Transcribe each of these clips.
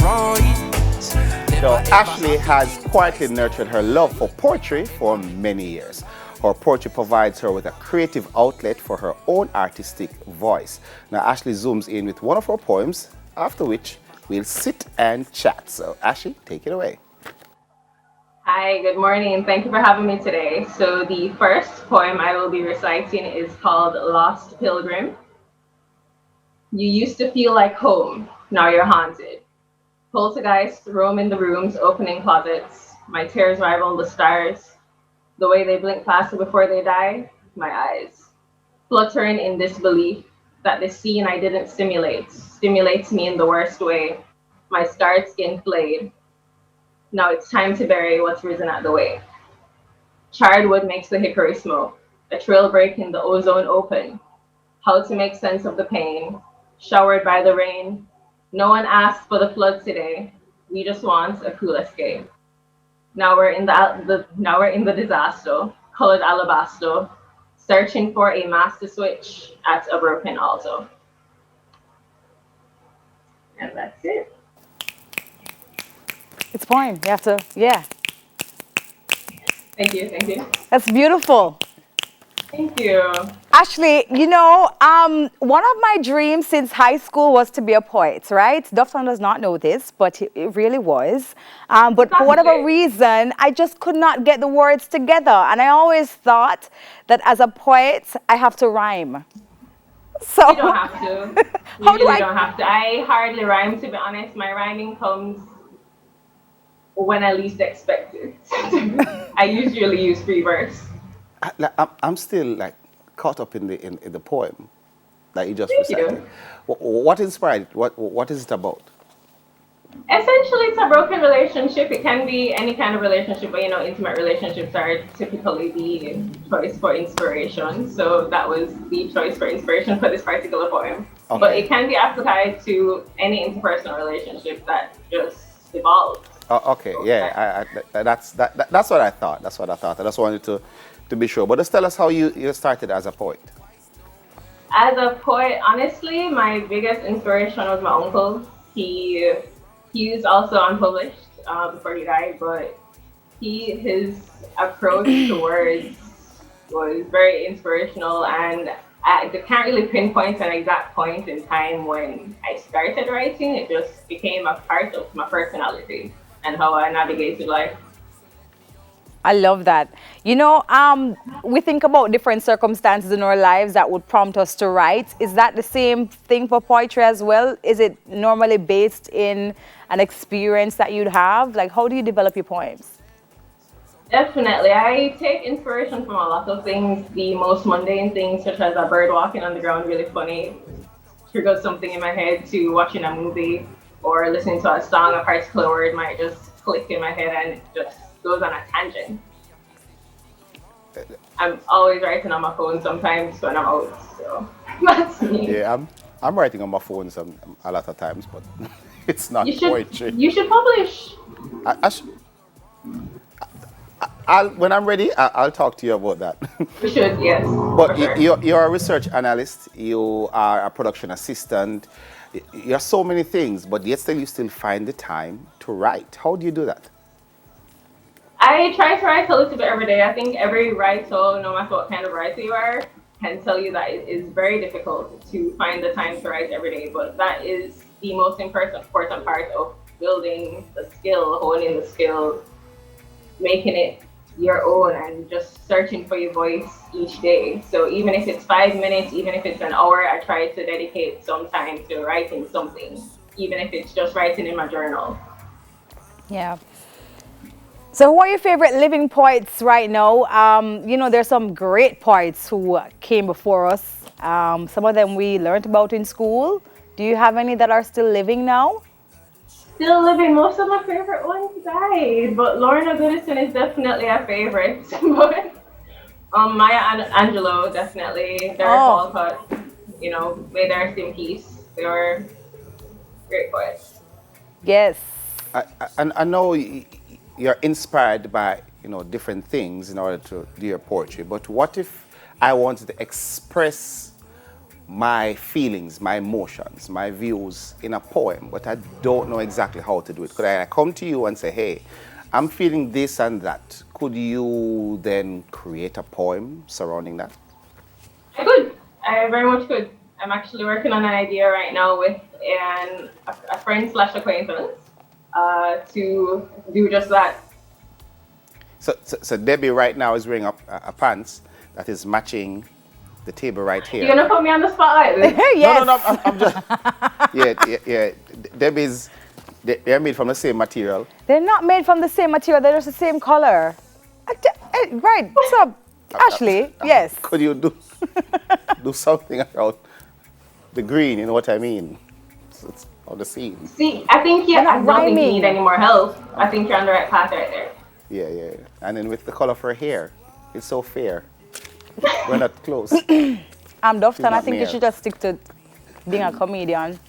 Royce. So Ashley has quietly nurtured her love for poetry for many years. Her poetry provides her with a creative outlet for her own artistic voice. Now Ashley zooms in with one of her poems, after which we'll sit and chat. So Ashley, take it away. Hi, good morning. Thank you for having me today. So, the first poem I will be reciting is called Lost Pilgrim. You used to feel like home, now you're haunted. Poltergeists roam in the rooms, opening closets. My tears rival the stars. The way they blink faster before they die, my eyes. Fluttering in disbelief that the scene I didn't simulate stimulates me in the worst way. My scarred skin flayed. Now it's time to bury what's risen at the way. Charred wood makes the hickory smoke. A trail break in the ozone open. How to make sense of the pain. Showered by the rain. No one asked for the flood today. We just want a cool escape. Now we're in the disaster, colored alabaster, searching for a master switch at a broken altar. And that's it. It's fine. You have to, yeah. Thank you, thank you. That's beautiful. Thank you. Ashley, one of my dreams since high school was to be a poet, right? Dufton does not know this, but it really was. But for whatever reason, I just could not get the words together. And I always thought that as a poet, I have to rhyme. So You don't have to. You really don't have to. I hardly rhyme, to be honest. My rhyming comes when I least expect it. I usually use free verse. I'm still like caught up in the poem that you just Thank recited. you. What inspired it? What is it about? Essentially, it's a broken relationship. It can be any kind of relationship, but intimate relationships are typically the choice for inspiration. So that was the choice for inspiration for this particular poem. Okay. But it can be applied to any interpersonal relationship that just evolves. Oh, okay, yeah, that's what I thought. That's what I thought. I just wanted to be sure. But just tell us how you started as a poet. As a poet, honestly, my biggest inspiration was my uncle. He's also unpublished before he died, but his approach to words was very inspirational, and I can't really pinpoint an exact point in time when I started writing. It just became a part of my personality and how I navigated life. I love that. We think about different circumstances in our lives that would prompt us to write. Is that the same thing for poetry as well? Is it normally based in an experience that you'd have? Like, how do you develop your poems? Definitely. I take inspiration from a lot of things. The most mundane things, such as a bird walking on the ground, really funny, triggers something in my head, to watching a movie or listening to a song. A particular word might just click in my head and it just goes on a tangent. I'm always writing on my phone sometimes when I'm out, so that's me. Yeah, I'm writing on my phone a lot of times, but it's not poetry. You should publish. When I'm ready, I'll talk to you about that. You should, yes. But sure. you're a research analyst, you are a production assistant, you're so many things, but yet still you still find the time to write. How do you do that? I try to write a little bit every day. I think every writer, no matter what kind of writer you are, can tell you that it is very difficult to find the time to write every day. But that is the most important part of building the skill, honing the skill, making it your own, and just searching for your voice each day. So even if it's 5 minutes, even if it's an hour, I try to dedicate some time to writing something, even if it's just writing in my journal. Yeah. So who are your favorite living poets right now? There's some great poets who came before us. Some of them we learned about in school. Do you have any that are still living now? Still living. Most of my favorite ones died, but Lorna Goodison is definitely a favorite. But Maya Angelou, definitely. Derek Walcott, may they rest in peace. They were great poets. Yes. I know you're inspired by different things in order to do your poetry, but what if I wanted to express my feelings, my emotions, my views in a poem, but I don't know exactly how to do it. Could I come to you and say, hey, I'm feeling this and that. Could you then create a poem surrounding that? I could. I very much could. I'm actually working on an idea right now with a friend slash acquaintance to do just that. So Debbie right now is wearing a pants that is matching the table right here. You're gonna put me on the spot like this? Yes. No, I'm just, yeah. Debbie's, they're made from the same material. They're not made from the same material. They're just the same color. Right. So, Ashley, yes. Could you do something around the green, you know what I mean? It's on the scene. See, I think I don't think you rhyming. need any more help. I think you're on the right path right there. Yeah. And then with the color of her hair, it's so fair. We're not close. Dofton, I think you should just stick to being a comedian.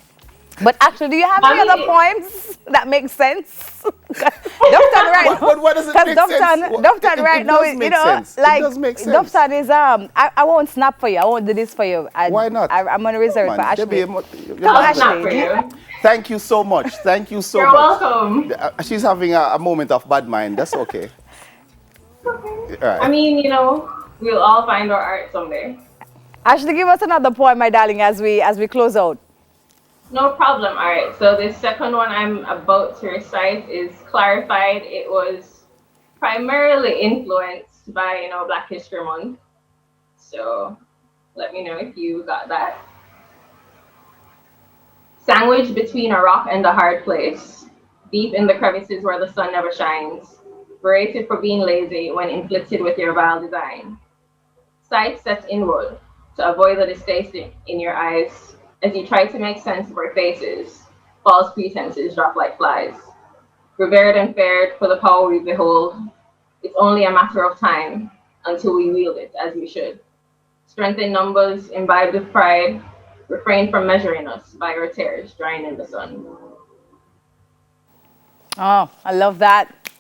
But actually, do you have any other poems that make sense? Dofton right now. What does it make sense? Dofton right now, you know, like it does make sense. Dofton is I won't snap for you. I won't do this for you. Why not? I'm gonna reserve it for Ashley. I'll snap for you. Thank you so much. Thank you so You're much. welcome. She's having a moment of bad mind. That's okay. Okay. All right. I mean, you know, we'll all find our art someday. Ashley, give us another poem, my darling, as we close out. No problem. All right. So the second one I'm about to recite is Clarified. It was primarily influenced by, you know, Black History Month. So let me know if you got that. Sandwiched between a rock and a hard place, deep in the crevices where the sun never shines, berated for being lazy when inflicted with your vile design. Sight sets inward to avoid the distaste in your eyes as you try to make sense of our faces. False pretenses drop like flies. Revered and fared for the power we behold, it's only a matter of time until we wield it as we should. Strength in numbers, imbibed with pride, refrain from measuring us by our tears drying in the sun. Oh, I love that.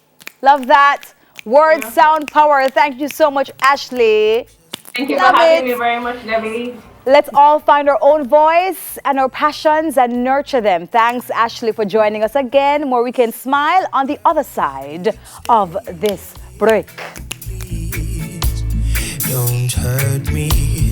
Love that. Words, sound, power. Thank you so much, Ashley. Thank you for having me very much, Debbie. Let's all find our own voice and our passions and nurture them. Thanks, Ashley, for joining us again, where we can smile on the other side of this break. Please don't hurt me.